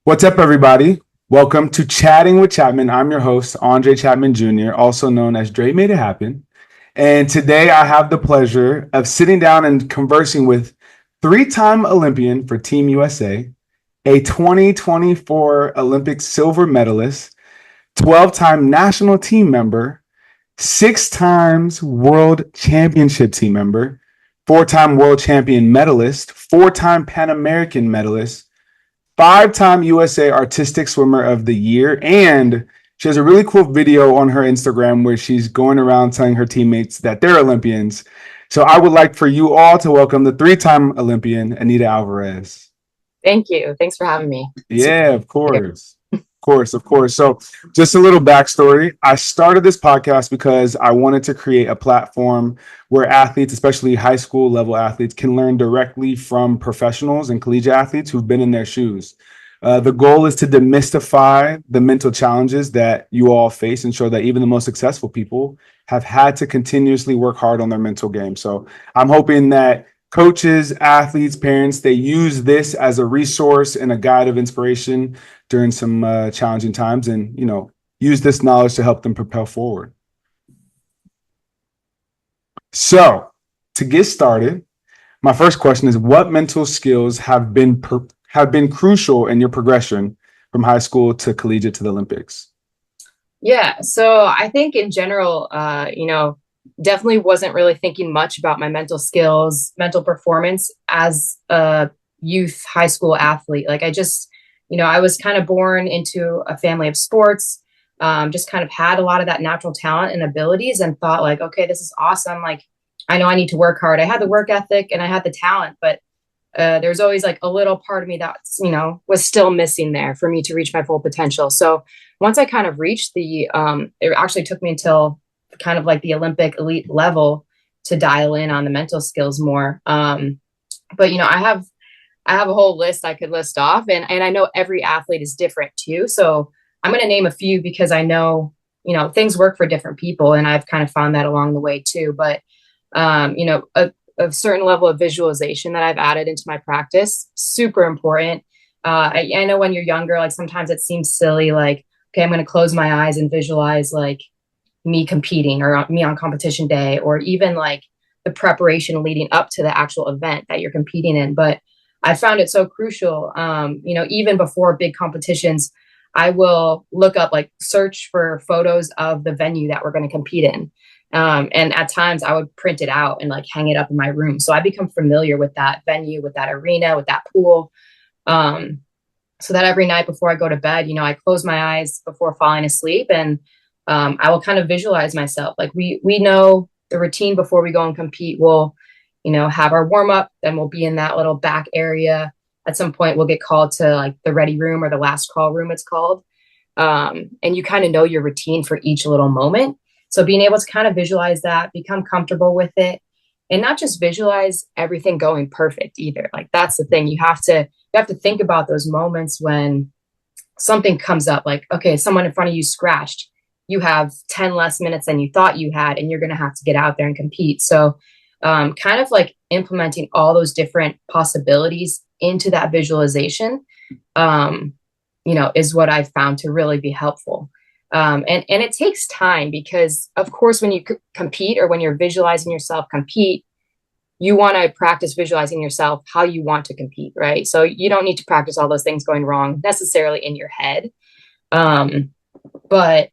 What's up, everybody? Welcome to Chatting with Chapman. I'm your host, Andre Chapman Jr., also known as Dre Made It Happen. And today I have the pleasure of sitting down and conversing with three-time Olympian for Team USA, a 2024 Olympic silver medalist, 12-time national team member, six times World Championship team member, four-time World Champion medalist, four-time Pan American medalist, five-time USA Artistic Swimmer of the Year, and she has a really cool video on her Instagram where she's going around telling her teammates that they're Olympians. So I would like for you all to welcome the three-time Olympian, Anita Alvarez. Thank you. Thanks for having me. Yeah, of course. Of course. So, just a little backstory. I started this podcast because I wanted to create a platform where athletes, especially high school level athletes, can learn directly from professionals and collegiate athletes who've been in their shoes. The goal is to demystify the mental challenges that you all face and show that even the most successful people have had to continuously work hard on their mental game. So, I'm hoping that coaches, athletes, parents, they use this as a resource and a guide of inspiration during some challenging times, and use this knowledge to help them propel forward. So, to get started, my first question is: what mental skills have been crucial in your progression from high school to collegiate to the Olympics? Yeah, so I think in general, definitely wasn't really thinking much about my mental skills, mental performance as a youth high school athlete. Like I was kind of born into a family of sports, just kind of had a lot of that natural talent and abilities and thought like, okay, this is awesome. Like I know I need to work hard. I had the work ethic and I had the talent, but there's always like a little part of me that's, was still missing there for me to reach my full potential. So once I kind of reached it actually took me until kind of like the Olympic elite level to dial in on the mental skills more. But I have a whole list I could list off, and I know every athlete is different too. So I'm going to name a few because I know, things work for different people, and I've kind of found that along the way too. But a certain level of visualization that I've added into my practice, super important. I know when you're younger, like sometimes it seems silly, like, okay, I'm going to close my eyes and visualize like me competing or me on competition day, or even like the preparation leading up to the actual event that you're competing in. But I found it so crucial. Even before big competitions, I will look up, like search for photos of the venue that we're going to compete in. And at times I would print it out and like hang it up in my room. So I become familiar with that venue, with that arena, with that pool. So that every night before I go to bed, I close my eyes before falling asleep, and I will kind of visualize myself. Like we know the routine before we go and compete. We'll, have our warm up, then we'll be in that little back area. At some point we'll get called to like the ready room, or the last call room it's called. And you kind of know your routine for each little moment. So being able to kind of visualize that, become comfortable with it, and not just visualize everything going perfect either. Like that's the thing. You have to think about those moments when something comes up, like, okay, someone in front of you scratched. You have 10 less minutes than you thought you had, and you're going to have to get out there and compete. So kind of like implementing all those different possibilities into that visualization, is what I've found to really be helpful. And it takes time because, of course, when you compete, or when you're visualizing yourself compete, you want to practice visualizing yourself how you want to compete, right? So you don't need to practice all those things going wrong necessarily in your head. But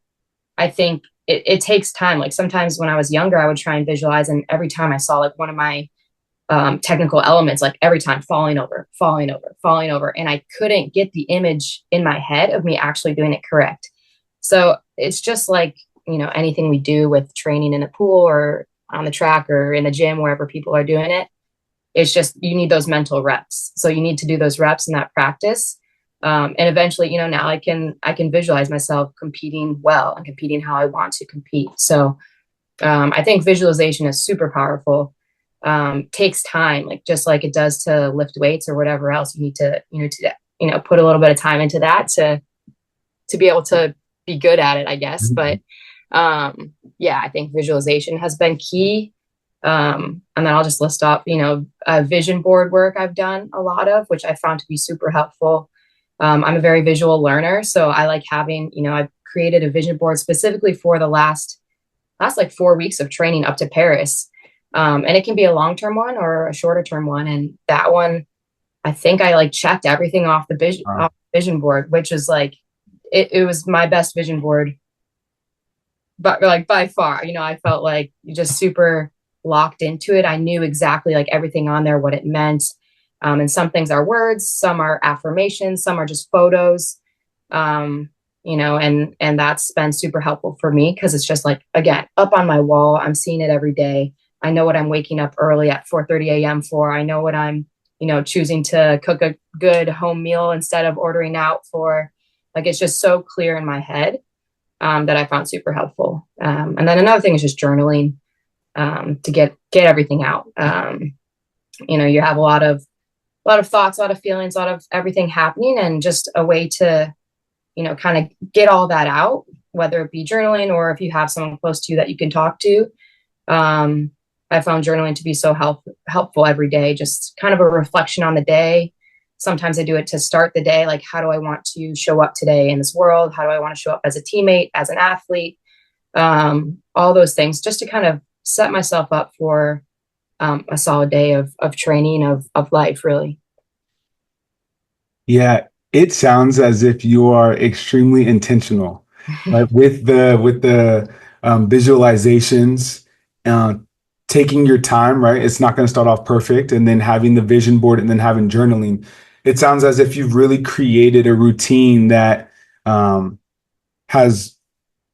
I think it takes time. Like sometimes when I was younger, I would try and visualize, and every time I saw like one of my technical elements, like every time falling over, and I couldn't get the image in my head of me actually doing it correct. So it's just like, anything we do with training in the pool or on the track or in the gym, wherever people are doing it. It's just, you need those mental reps. So you need to do those reps in that practice. And eventually, now I can visualize myself competing well and competing how I want to compete. So I think visualization is super powerful. Takes time, like just like it does to lift weights or whatever else. You need to, put a little bit of time into that to be able to be good at it, I guess. But I think visualization has been key. And then I'll just list off, vision board work I've done a lot of, which I found to be super helpful. I'm a very visual learner, so I like having, I've created a vision board specifically for the last like 4 weeks of training up to Paris. And it can be a long-term one or a shorter term one. And that one, I think I like checked everything off the vision board, which is like, it was my best vision board, but like by far, I felt like just super locked into it. I knew exactly like everything on there, what it meant. And some things are words, some are affirmations, some are just photos. And that's been super helpful for me because it's just like, again, up on my wall. I'm seeing it every day. I know what I'm waking up early at 4:30 a.m. for. I know what I'm, choosing to cook a good home meal instead of ordering out for. Like, it's just so clear in my head, that I found super helpful. And then another thing is just journaling, to get everything out. You have a lot of thoughts, a lot of feelings, a lot of everything happening, and just a way to, kind of get all that out, whether it be journaling or if you have someone close to you that you can talk to. I found journaling to be so helpful every day, just kind of a reflection on the day. Sometimes I do it to start the day. Like, how do I want to show up today in this world? How do I want to show up as a teammate, as an athlete? All those things, just to kind of set myself up for a solid day of training, of life, really. Yeah, it sounds as if you are extremely intentional, right? With the visualizations, uh, taking your time, right? It's not going to start off perfect, and then having the vision board, and then having journaling. It sounds as if you've really created a routine that has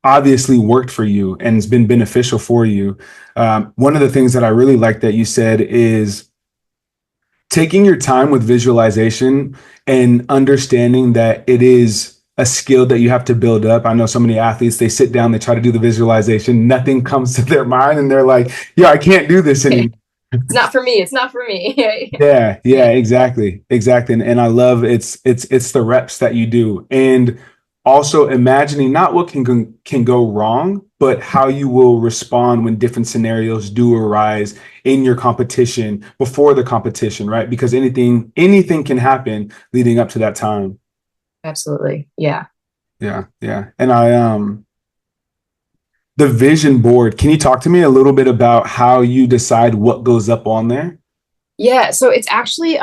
obviously worked for you and has been beneficial for you. One of the things that I really like that you said is taking your time with visualization and understanding that it is a skill that you have to build up. I know so many athletes, they sit down, they try to do the visualization, nothing comes to their mind, and they're like, yeah, I can't do this anymore. It's not for me. It's not for me. Yeah, exactly. And I love it's the reps that you do, and also imagining not what can go wrong, but how you will respond when different scenarios do arise in your competition, before the competition, right? Because anything can happen leading up to that time. Absolutely. Yeah. Yeah. And the vision board, can you talk to me a little bit about how you decide what goes up on there? Yeah. So it's actually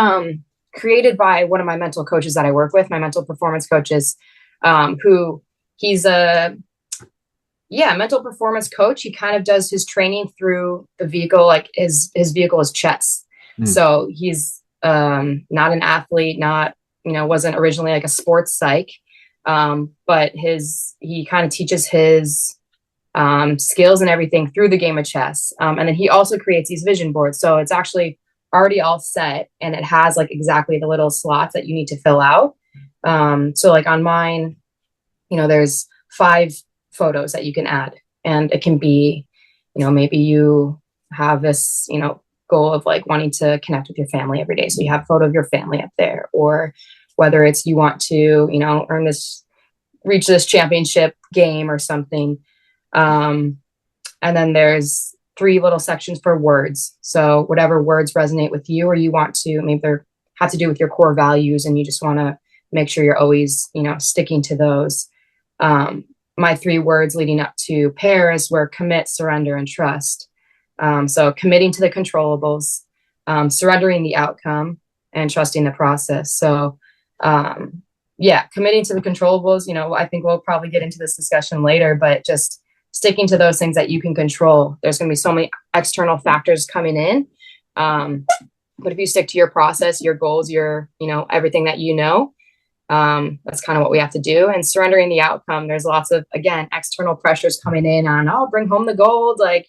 created by one of my mental coaches that I work with, my mental performance coaches, who he's a mental performance coach. He kind of does his training through the vehicle, like his vehicle is chess. So he's not an athlete, not, wasn't originally like a sports psych. But he kind of teaches his skills and everything through the game of chess. And then he also creates these vision boards. So it's actually already all set, and it has like exactly the little slots that you need to fill out. So like on mine, there's 5 photos that you can add, and it can be, maybe you have this, goal of like wanting to connect with your family every day. So you have a photo of your family up there, or whether it's you want to, reach this championship game or something. And then there's 3 little sections for words. So whatever words resonate with you, or you want to, maybe they have to do with your core values, and you just want to make sure you're always, sticking to those. My 3 words leading up to Paris were commit, surrender, and trust. So committing to the controllables, surrendering the outcome, and trusting the process. So, committing to the controllables, I think we'll probably get into this discussion later, but just sticking to those things that you can control. There's going to be so many external factors coming in. But if you stick to your process, your goals, your, everything that that's kind of what we have to do. And surrendering the outcome, there's lots of, again, external pressures coming in on, bring home the gold, like,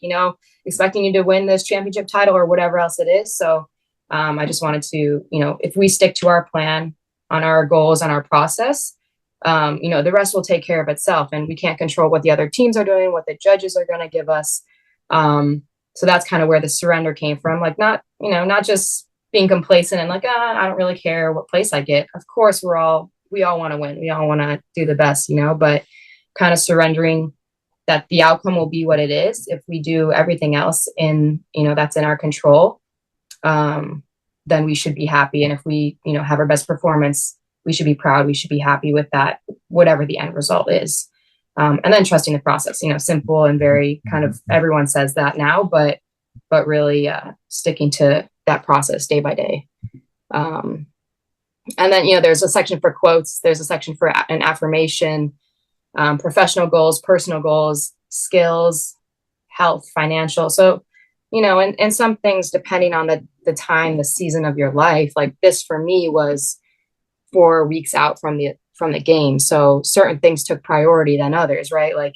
expecting you to win this championship title or whatever else it is. So I just wanted to, if we stick to our plan, on our goals, on our process, the rest will take care of itself. And we can't control what the other teams are doing, what the judges are going to give us. So that's kind of where the surrender came from. Like, not just being complacent and like, I don't really care what place I get. Of course, we all want to win. We all want to do the best, but kind of surrendering that the outcome will be what it is. If we do everything else that's in our control, then we should be happy. And if we, have our best performance, we should be proud, we should be happy with that, whatever the end result is. And then trusting the process, simple and very kind of, everyone says that now, but really sticking to that process day by day. And then, there's a section for quotes, there's a section for an affirmation, professional goals, personal goals, skills, health, financial. So, and some things, depending on the time, the season of your life, like this for me was 4 weeks out from the game. So certain things took priority than others, right? Like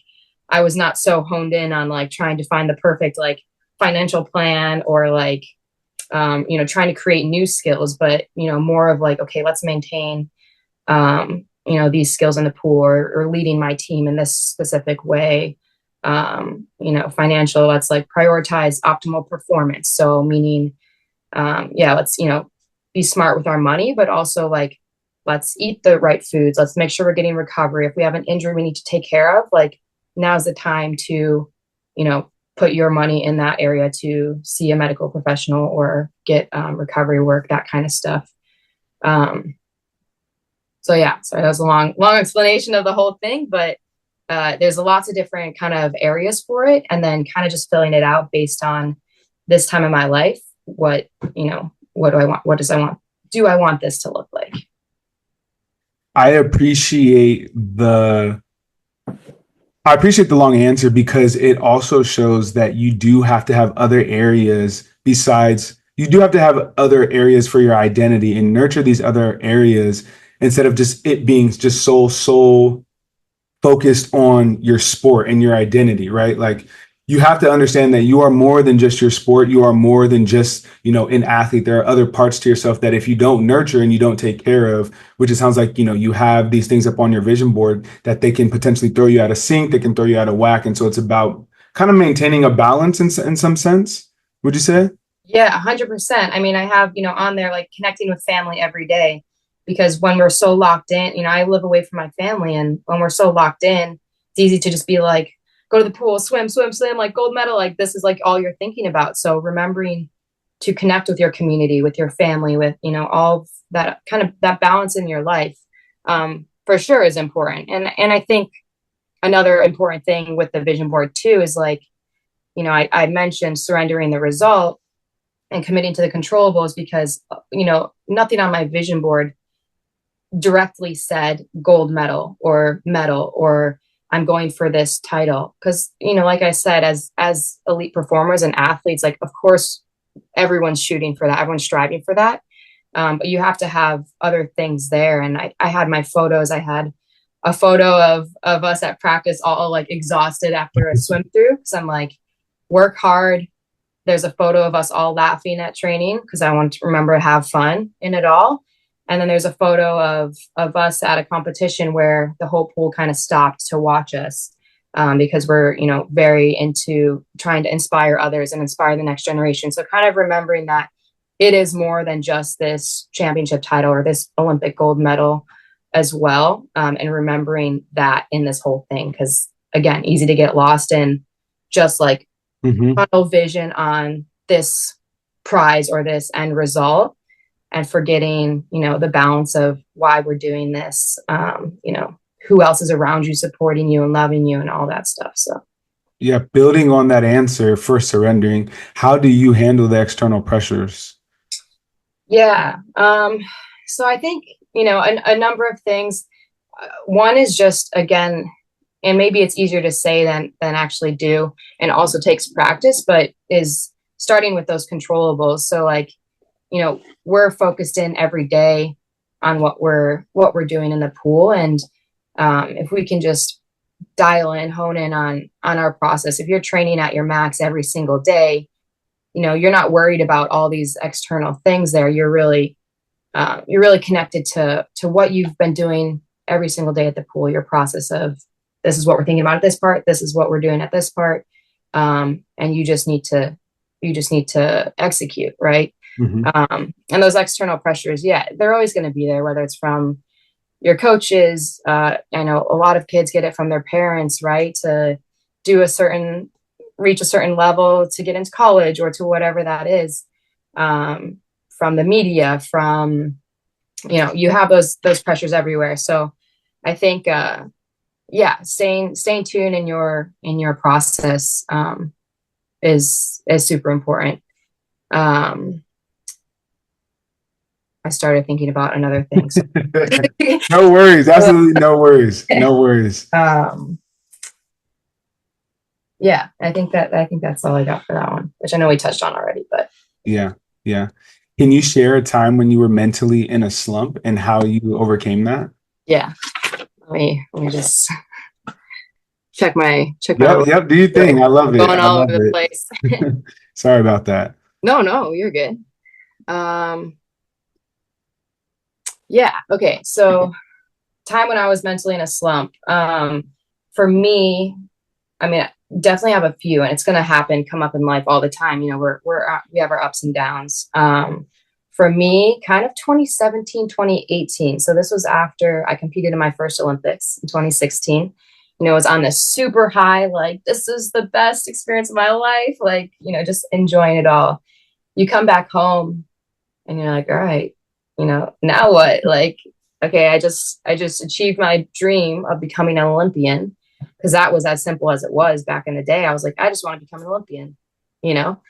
I was not so honed in on like trying to find the perfect like financial plan or like, trying to create new skills, but, more of like, okay, let's maintain, these skills in the pool or leading my team in this specific way. Financial, let's like prioritize optimal performance. So meaning, let's, be smart with our money, but also like, let's eat the right foods. Let's make sure we're getting recovery. If we have an injury we need to take care of, like now's the time to, put your money in that area to see a medical professional or get recovery work, that kind of stuff. So that was a long explanation of the whole thing, but there's lots of different kind of areas for it. And then kind of just filling it out based on this time in my life. What do I want? What does I want? Do I want this to look like? I appreciate the long answer because it also shows that you do have to have other areas for your identity and nurture these other areas instead of just it being just so focused on your sport and your identity, right? Like you have to understand that you are more than just your sport. You are more than just, an athlete. There are other parts to yourself that if you don't nurture and you don't take care of, which it sounds like, you have these things up on your vision board that they can potentially throw you out of sync. They can throw you out of whack. And so it's about kind of maintaining a balance in some sense. Would you say? Yeah, 100%. I mean, I have, on there, like connecting with family every day, because when we're so locked in, I live away from my family. And when we're so locked in, it's easy to just be like, go to the pool, swim, like gold medal. Like this is like all you're thinking about. So remembering to connect with your community, with your family, with, all that kind of that balance in your life, for sure is important. And I think another important thing with the vision board too, is like, I mentioned surrendering the result and committing to the controllables because, nothing on my vision board directly said gold medal or I'm going for this title. Cause like I said, as elite performers and athletes, like, of course, everyone's shooting for that. Everyone's striving for that. But you have to have other things there. And I had my photos. I had a photo of us at practice, all like exhausted after a swim through. Cause I'm like, work hard. There's a photo of us all laughing at training because I want to remember to have fun in it all. And then there's a photo of us at a competition where the whole pool kind of stopped to watch us because we're, very into trying to inspire others and inspire the next generation. So kind of remembering that it is more than just this championship title or this Olympic gold medal as well. And remembering that in this whole thing, because again, easy to get lost in just like tunnel vision on this prize or this end result. And forgetting, the balance of why we're doing this, who else is around you, supporting you and loving you and all that stuff. So, yeah, building on that answer for surrendering, how do you handle the external pressures? Yeah. So I think, a number of things. One is just, again, and maybe it's easier to say than actually do, and also takes practice, but is starting with those controllables. So like, we're focused in every day on what we're doing in the pool. And if we can just dial in, hone in on our process, if you're training at your max every single day, you're not worried about all these external things there. You're really connected to what you've been doing every single day at the pool, your process of this is what we're thinking about at this part. This is what we're doing at this part. And you just need to execute, right? And those external pressures, they're always going to be there, whether it's from your coaches. I know a lot of kids get it from their parents, right? To reach a certain level to get into college or to whatever that is, from the media, from, you have those pressures everywhere. So I think, yeah, staying tuned in your process, is super important. Um, I started thinking about another thing. So. No worries. Absolutely no worries. No worries. Yeah, I think that's all I got for that one, which I know we touched on already, but Yeah. Yeah. Can you share a time when you were mentally in a slump and how you overcame that? yeah, let me just check my Yep. Yep. Do your thing. I love it. going I all over love the it. place. Sorry about that. No, you're good. Um, yeah, okay. So time when I was mentally in a slump. For me, I mean, definitely have a few, and it's going to come up in life all the time. We have our ups and downs. For me, kind of 2017, 2018. So this was after I competed in my first Olympics in 2016. It was on this super high, like, this is the best experience of my life. Like, just enjoying it all. You come back home and you're like, all right, now what? Like, okay, I just achieved my dream of becoming an Olympian, because that was as simple as it was back in the day. I was like, I just want to become an Olympian, you know?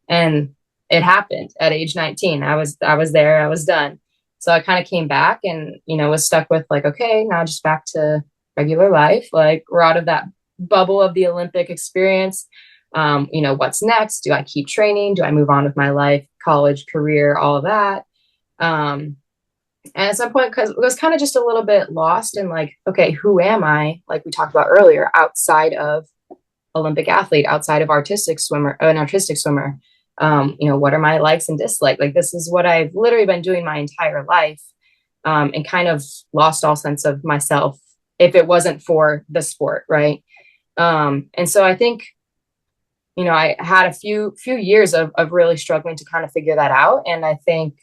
And it happened at age 19. I was there, I was done. So I kind of came back and, was stuck with like, okay, now just back to regular life. Like, we're out of that bubble of the Olympic experience. What's next? Do I keep training? Do I move on with my life, college, career, all of that? Um, and at some point, because it was kind of just a little bit lost in like, okay, who am I? Like we talked about earlier, outside of Olympic athlete, outside of an artistic swimmer. What are my likes and dislikes? Like, this is what I've literally been doing my entire life, and kind of lost all sense of myself if it wasn't for the sport, right? And so I think, I had a few years of really struggling to kind of figure that out. And I think,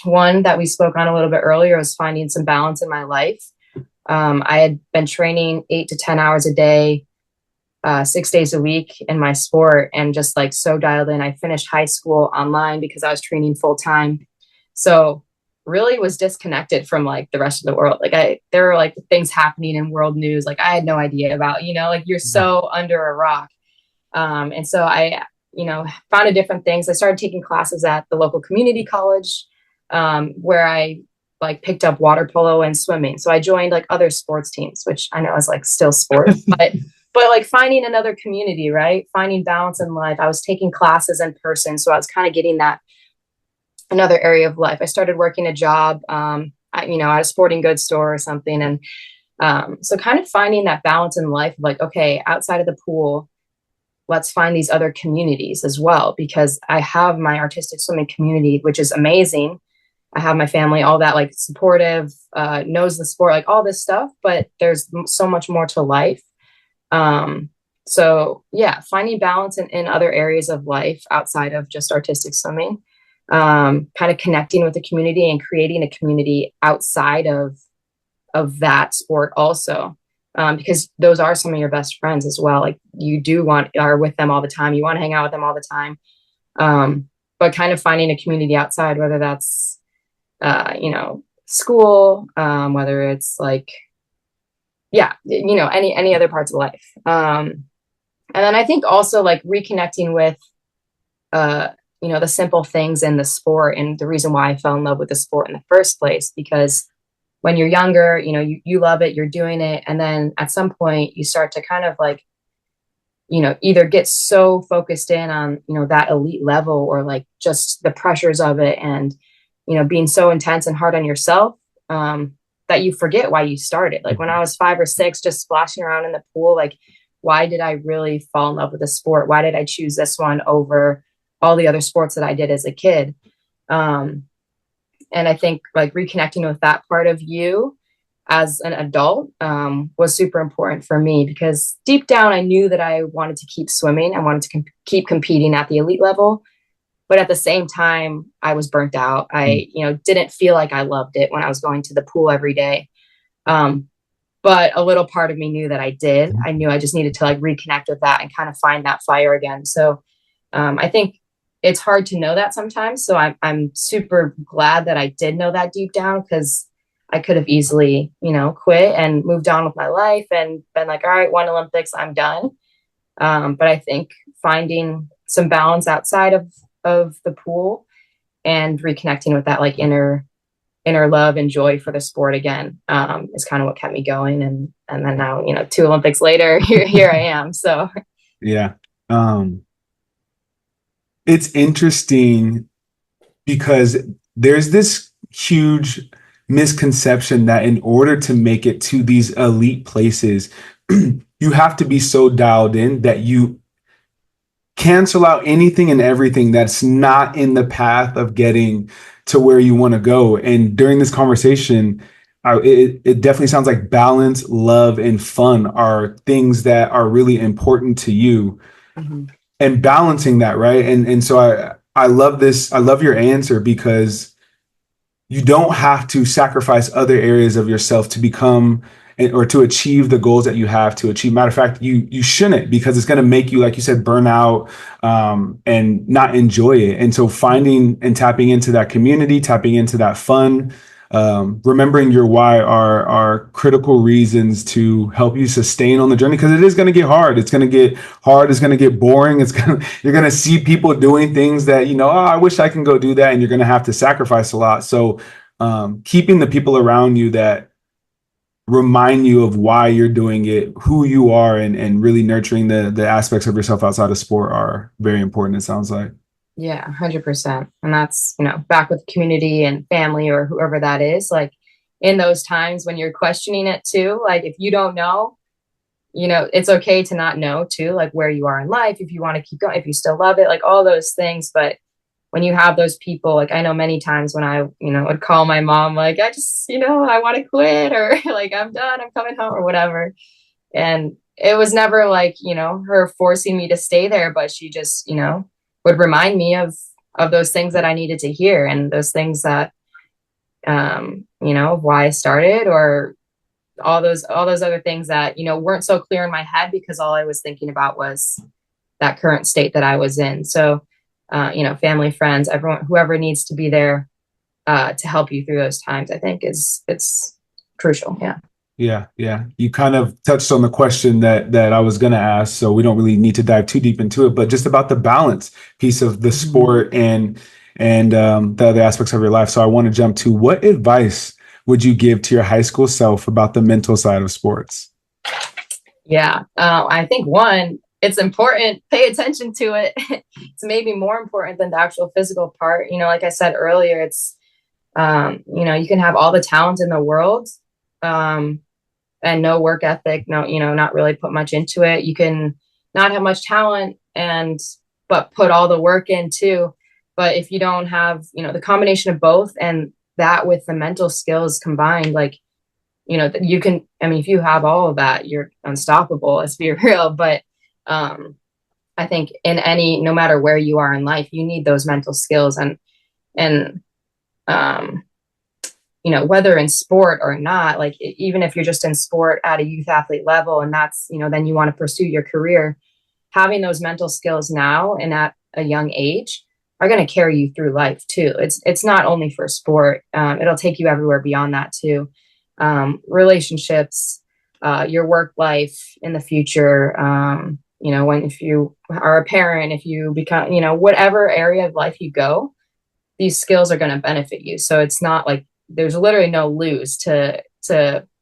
one that we spoke on a little bit earlier was finding some balance in my life. I had been training 8 to 10 hours a day, 6 days a week in my sport, and just like so dialed in. I finished high school online because I was training full time. So really was disconnected from like the rest of the world. Like, there were like things happening in world news, like I had no idea about, like you're so under a rock. And so I, found a different things. I started taking classes at the local community college, where I like picked up water polo and swimming. So I joined like other sports teams, which I know is like still sport, but like finding another community, right? Finding balance in life. I was taking classes in person. So I was kind of getting that another area of life. I started working a job, at a sporting goods store or something. And, so kind of finding that balance in life, like, okay, outside of the pool, let's find these other communities as well, because I have my artistic swimming community, which is amazing. I have my family, all that, like supportive, knows the sport, like all this stuff, but there's so much more to life. So yeah, finding balance in other areas of life outside of just artistic swimming, kind of connecting with the community and creating a community outside of that sport also. Because those are some of your best friends as well. Like, you are with them all the time. You want to hang out with them all the time. But kind of finding a community outside, whether that's, school, whether it's like, yeah, any other parts of life. And then I think also like reconnecting with, the simple things in the sport, and the reason why I fell in love with the sport in the first place, because when you're younger, you love it, you're doing it. And then at some point you start to kind of like, either get so focused in on, that elite level, or like just the pressures of it, and, being so intense and hard on yourself, that you forget why you started. Like, when I was 5 or 6, just splashing around in the pool, like, why did I really fall in love with the sport? Why did I choose this one over all the other sports that I did as a kid? And I think like reconnecting with that part of you as an adult, was super important for me, because deep down I knew that I wanted to keep swimming. I wanted to keep competing at the elite level. But at the same time, I was burnt out. I, didn't feel like I loved it when I was going to the pool every day. But a little part of me knew that I did. I knew I just needed to like reconnect with that and kind of find that fire again. So, I think it's hard to know that sometimes. So I'm super glad that I did know that deep down, because I could have easily, quit and moved on with my life and been like, all right, one Olympics, I'm done. But I think finding some balance outside of the pool and reconnecting with that like inner love and joy for the sport again, is kind of what kept me going. And then now, two Olympics later, here I am. So Yeah. Um, it's interesting because there's this huge misconception that in order to make it to these elite places, you have to be so dialed in that you cancel out anything and everything that's not in the path of getting to where you want to go. And during this conversation, it definitely sounds like balance, love, and fun are things that are really important to you, mm-hmm. and balancing that, right? And so I love this. I love your answer, because you don't have to sacrifice other areas of yourself to become or to achieve the goals that you have to achieve. Matter of fact, you shouldn't, because it's going to make you, like you said, burn out, and not enjoy it. And so finding and tapping into that community, tapping into that fun, remembering your why are critical reasons to help you sustain on the journey, because it is going to get hard. It's going to get hard. It's going to get boring. You're going to see people doing things that, oh, I wish I can go do that. And you're going to have to sacrifice a lot. So keeping the people around you that remind you of why you're doing it, who you are, and really nurturing the aspects of yourself outside of sport are very important, it sounds like. Yeah, 100%. And that's, back with community and family or whoever that is, like in those times when you're questioning it too, like if you don't know, it's okay to not know too, like where you are in life, if you want to keep going, if you still love it, like all those things. But when you have those people, like I know many times when I, would call my mom, like, I just, I want to quit, or like, I'm done, I'm coming home or whatever. And it was never like, her forcing me to stay there, but she just, would remind me of those things that I needed to hear, and those things that, why I started, or all those other things that, weren't so clear in my head, because all I was thinking about was that current state that I was in. So, family, friends, everyone, whoever needs to be there, to help you through those times, I think it's crucial. Yeah. Yeah, yeah. You kind of touched on the question that I was going to ask, so we don't really need to dive too deep into it, but just about the balance piece of the sport and the other aspects of your life. So I want to jump to, what advice would you give to your high school self about the mental side of sports? Yeah. I think one, it's important, pay attention to it. It's maybe more important than the actual physical part. Like I said earlier, it's, you can have all the talent in the world, and no work ethic, no, not really put much into it. You can not have much talent but put all the work in too. But if you don't have, the combination of both, and that with the mental skills combined, like, you can, if you have all of that, you're unstoppable, let's be real. But, I think no matter where you are in life, you need those mental skills, and, whether in sport or not, like even if you're just in sport at a youth athlete level, and that's, then you want to pursue your career, having those mental skills now and at a young age are going to carry you through life too. It's not only for sport. It'll take you everywhere beyond that too. Relationships, your work life in the future, if you are a parent, if you become, whatever area of life you go, these skills are going to benefit you. So it's not like there's literally no lose to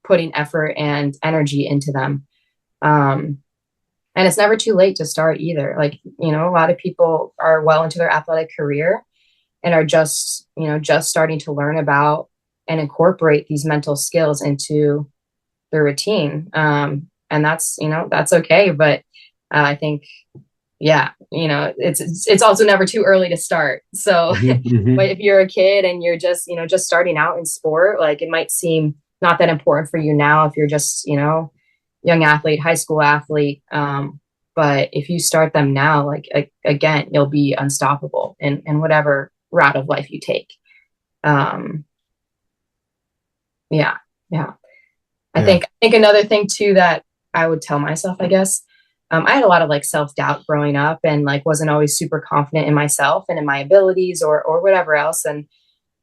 putting effort and energy into them. And it's never too late to start either. Like, a lot of people are well into their athletic career and are just starting to learn about and incorporate these mental skills into their routine. And that's okay. But I think, yeah, it's also never too early to start. So, but if you're a kid and you're just starting out in sport, like it might seem not that important for you now if you're just, young athlete, high school athlete. But if you start them now, like again, you'll be unstoppable in whatever route of life you take. Yeah. I think another thing too that I would tell myself, I guess, I had a lot of like self-doubt growing up and like wasn't always super confident in myself and in my abilities or whatever else. And,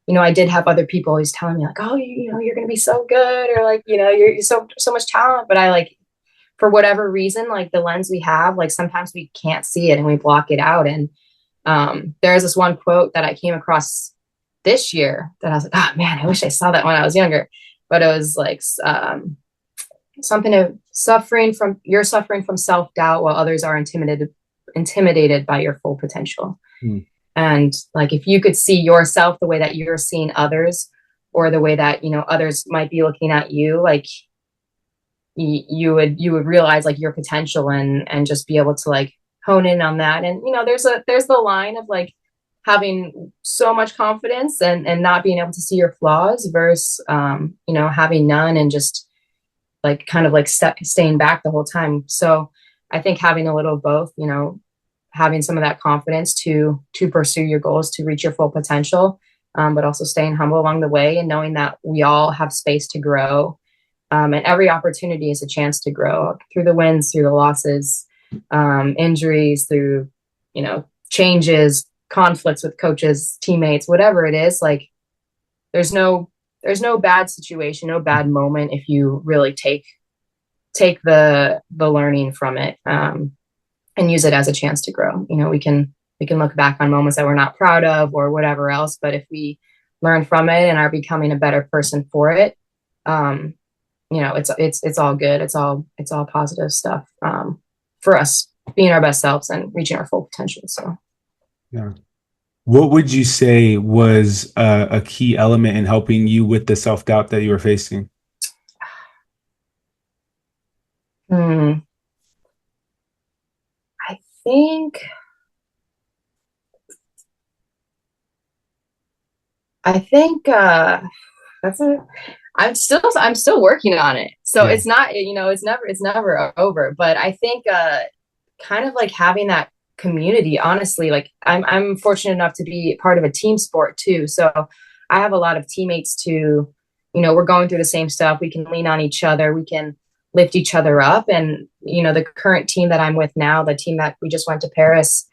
I did have other people always telling me like, oh, you're going to be so good, or like, you're so much talent. But I like, for whatever reason, like the lens we have, like sometimes we can't see it and we block it out. And there's this one quote that I came across this year that I was like, oh man, I wish I saw that when I was younger. But it was like something of suffering from self-doubt while others are intimidated by your full potential. And like, if you could see yourself the way that you're seeing others, or the way that, others might be looking at you, like you would realize like your potential and just be able to like hone in on that. And, there's the line of like having so much confidence and not being able to see your flaws versus, having none and just like kind of like staying back the whole time. So I think having a little of both, having some of that confidence to pursue your goals, to reach your full potential, but also staying humble along the way and knowing that we all have space to grow. And every opportunity is a chance to grow through the wins, through the losses, injuries, through, changes, conflicts with coaches, teammates, whatever it is. Like there's no bad situation, no bad moment if you really take the learning from it, and use it as a chance to grow. We can look back on moments that we're not proud of or whatever else, but if we learn from it and are becoming a better person for it, it's all good. It's all positive stuff, for us being our best selves and reaching our full potential. So, yeah. What would you say was a key element in helping you with the self-doubt that you were facing? I think that's a I'm still working on it. So yeah. It's not, it's never over. But I think kind of like having that community, honestly, like I'm fortunate enough to be part of a team sport too. So I have a lot of teammates to, we're going through the same stuff. We can lean on each other. We can lift each other up. And, the current team that I'm with now, the team that we just went to Paris,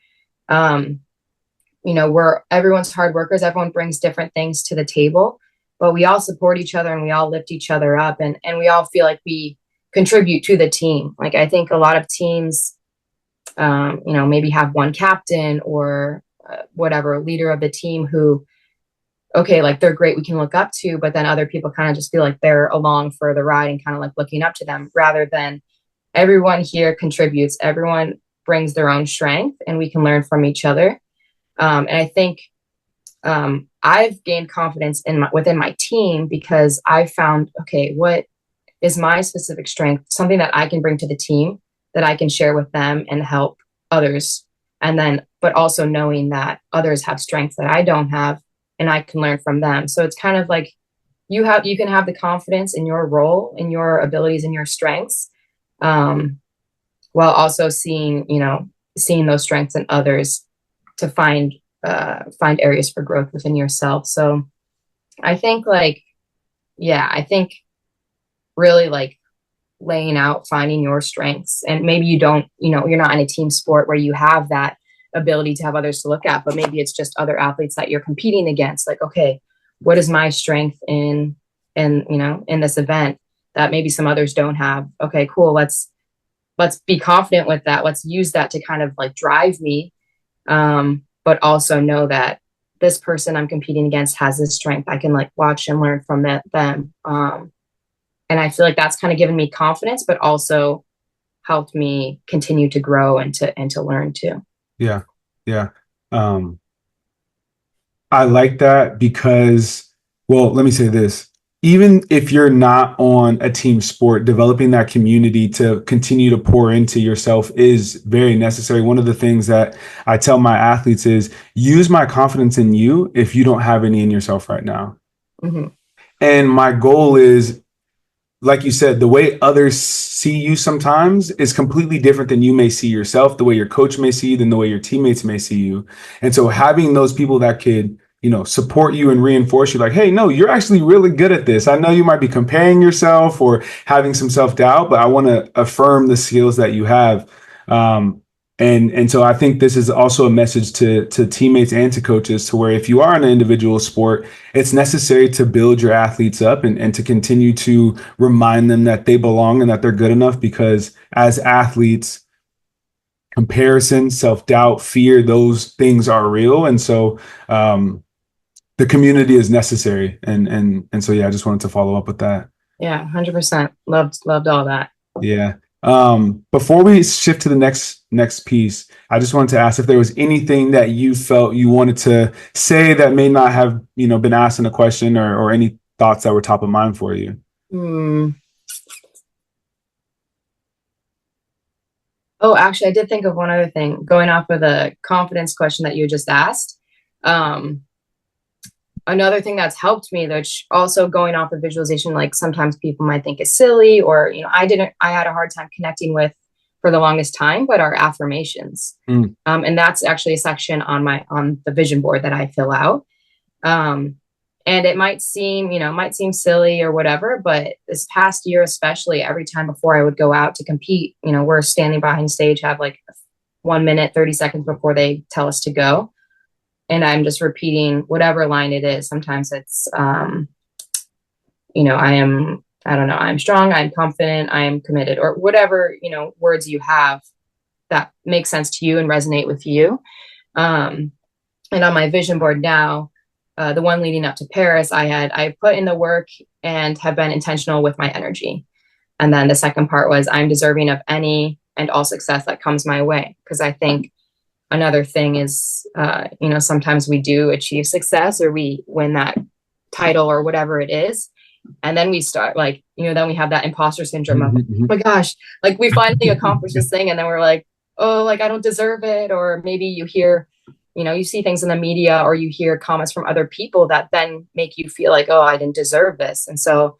everyone's hard workers. Everyone brings different things to the table, but we all support each other and we all lift each other up, and we all feel like we contribute to the team. Like I think a lot of teams, maybe have one captain or whatever leader of the team who, okay, like they're great, we can look up to, but then other people kind of just feel like they're along for the ride and kind of like looking up to them, rather than everyone here contributes, everyone brings their own strength and we can learn from each other. And I think I've gained confidence within my team because I found, okay, what is my specific strength, something that I can bring to the team that I can share with them and help others. And then, but also knowing that others have strengths that I don't have and I can learn from them. So it's kind of like you can have the confidence in your role, in your abilities and your strengths, while also seeing those strengths in others to find areas for growth within yourself. So I think really like laying out, finding your strengths, and maybe you don't, you're not in a team sport where you have that ability to have others to look at, but maybe it's just other athletes that you're competing against. Like, okay, what is my strength in this event that maybe some others don't have? Okay, cool. Let's be confident with that. Let's use that to kind of like drive me. But also know that this person I'm competing against has this strength. I can like watch and learn from them. And I feel like that's kind of given me confidence, but also helped me continue to grow and to learn too. Yeah. Yeah. I like that because, well, let me say this. Even if you're not on a team sport, developing that community to continue to pour into yourself is very necessary. One of the things that I tell my athletes is use my confidence in you if you don't have any in yourself right now. Mm-hmm. And my goal is, like you said, the way others see you sometimes is completely different than you may see yourself, the way your coach may see you, than the way your teammates may see you. And so having those people that could, support you and reinforce you, like, hey, no, you're actually really good at this. I know you might be comparing yourself or having some self-doubt, but I want to affirm the skills that you have. And so I think this is also a message to teammates and to coaches, to where if you are in an individual sport, it's necessary to build your athletes up and to continue to remind them that they belong and that they're good enough, because as athletes, comparison, self-doubt, fear, those things are real. And so the community is necessary. And so, yeah, I just wanted to follow up with that. Yeah, 100%. Loved all that. Yeah. Before we shift to the next piece, I just wanted to ask if there was anything that you felt you wanted to say that may not have, been asked in a question, or any thoughts that were top of mind for you. Oh, actually, I did think of one other thing, going off of the confidence question that you just asked. Another thing that's helped me, which also going off of visualization, like sometimes people might think is silly, or, I had a hard time connecting with for the longest time, but our affirmations. And that's actually a section on the vision board that I fill out. And it might seem silly or whatever, but this past year, especially, every time before I would go out to compete, we're standing behind stage, have like 1 minute, 30 seconds before they tell us to go. And I'm just repeating whatever line it is. Sometimes it's, I'm strong, I'm confident, I am committed, or whatever, words you have that make sense to you and resonate with you. And on my vision board now, the one leading up to Paris, I put in the work and have been intentional with my energy. And then the second part was, I'm deserving of any and all success that comes my way. Because I think another thing is, sometimes we do achieve success, or we win that title or whatever it is. And then we start then we have that imposter syndrome of, oh my gosh, like we finally accomplished this thing. And then we're like, oh, like I don't deserve it. Or maybe you hear, you see things in the media, or you hear comments from other people that then make you feel like, oh, I didn't deserve this. And so,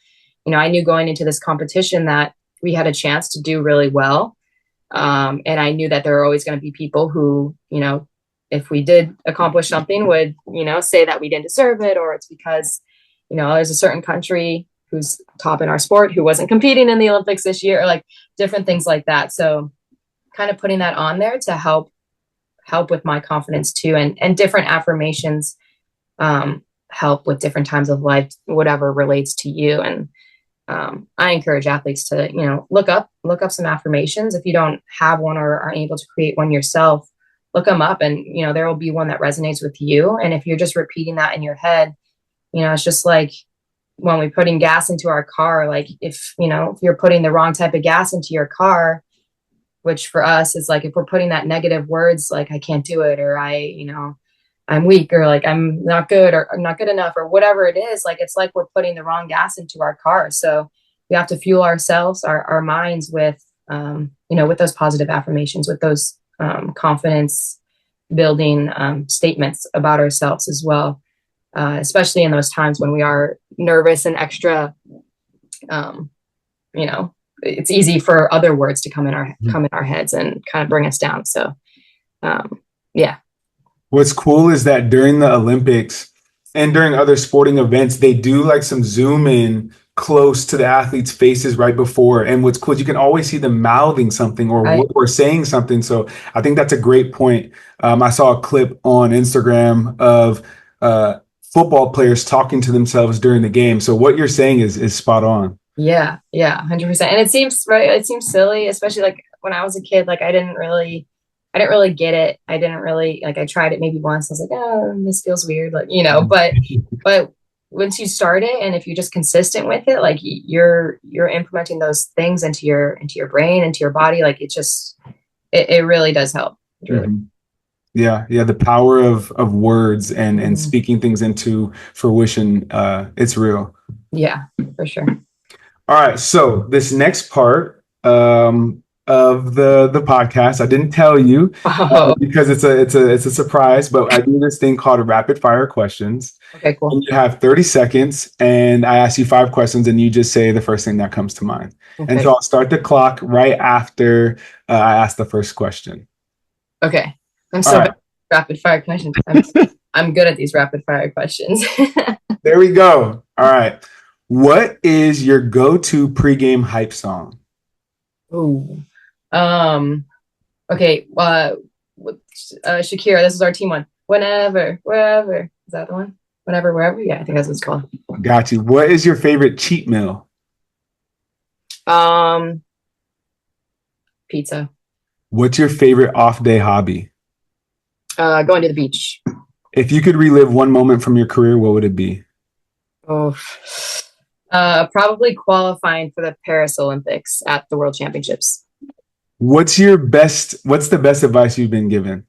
I knew going into this competition that we had a chance to do really well. And I knew that there are always going to be people who, if we did accomplish something, would, say that we didn't deserve it, or it's because, there's a certain country who's top in our sport who wasn't competing in the Olympics this year, or like different things like that. So kind of putting that on there to help with my confidence too, and different affirmations help with different times of life, whatever relates to you. And I encourage athletes to, look up some affirmations. If you don't have one or aren't able to create one yourself, look them up, and, there will be one that resonates with you. And if you're just repeating that in your head, it's just like when we're putting gas into our car, like if you're putting the wrong type of gas into your car, which for us is like, if we're putting that negative words, like I can't do it, or I'm weak, or like I'm not good, or I'm not good enough, or whatever it is, like it's like we're putting the wrong gas into our car. So we have to fuel ourselves, our minds with with those positive affirmations, with those confidence building statements about ourselves as well, especially in those times when we are nervous and extra it's easy for other words to come in our heads and kind of bring us down. So yeah. What's cool is that during the Olympics and during other sporting events, they do like some zoom in close to the athletes' faces right before. And what's cool is you can always see them mouthing something or saying something. So I think that's a great point. I saw a clip on Instagram of football players talking to themselves during the game. So what you're saying is spot on. Yeah, 100%. And it seems silly, especially like when I was a kid, like I didn't really get it. I didn't really, like, I tried it maybe once. I was like, oh, this feels weird. Like, but once you start it, and if you're just consistent with it, like you're implementing those things into your brain, into your body, like it really does help. Really. Mm-hmm. Yeah. The power of words and speaking things into fruition. It's real. Yeah, for sure. All right. So this next part of the podcast, I didn't tell you because it's a surprise, but I do this thing called rapid fire questions. Okay, cool. And you have 30 seconds, and I ask you 5 questions, and you just say the first thing that comes to mind. Okay. And so I'll start the clock right after I ask the first question. Okay. I'm so bad at rapid fire questions. I'm good at these rapid fire questions. There we go. All right. What is your go-to pregame hype song? Ooh. Okay. With, Shakira, this is our team one. Whenever, wherever. Is that the one? Whenever, wherever. Yeah, I think that's what it's called. Got you. What is your favorite cheat meal? Um, Pizza. What's your favorite off day hobby? Going to the beach. If you could relive one moment from your career, what would it be? Oh, probably qualifying for the Paris Olympics at the World Championships. What's the best advice you've been given?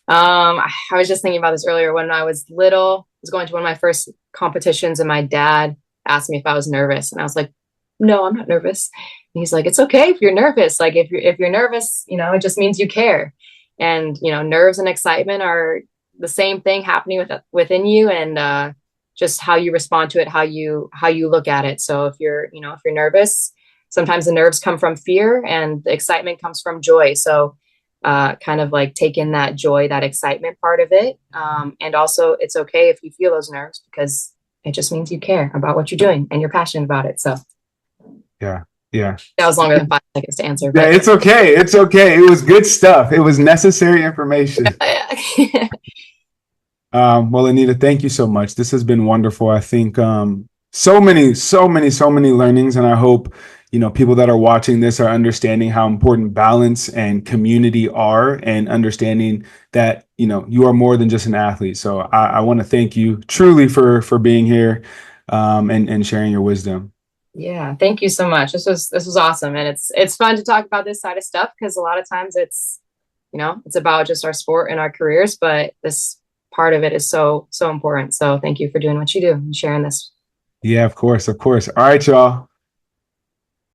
I was just thinking about this earlier when I was little. I was going to one of my first competitions, and my dad asked me if I was nervous, and I was like, "No, I'm not nervous." And he's like, "It's okay if you're nervous. Like if you're nervous, it just means you care." And nerves and excitement are the same thing happening within you, and just how you respond to it, how you look at it. So if you're nervous, sometimes the nerves come from fear, and the excitement comes from joy. So kind of like take in that joy, that excitement part of it. And also, it's okay if you feel those nerves because it just means you care about what you're doing and you're passionate about it. So Yeah. Yeah. that was longer than 5 seconds to answer, Yeah, but it's okay. It's okay. It was good stuff. It was necessary information. Well, Anita, thank you so much. This has been wonderful. I think so many learnings, and I hope people that are watching this are understanding how important balance and community are, and understanding that you are more than just an athlete. So I want to thank you truly for being here, and sharing your wisdom. yeah, thank you so much. This was awesome, and it's fun to talk about this side of stuff because a lot of times it's about just our sport and our careers, but this part of it is so important. So thank you for doing what you do and sharing this. Yeah, of course, of course. All right, y'all.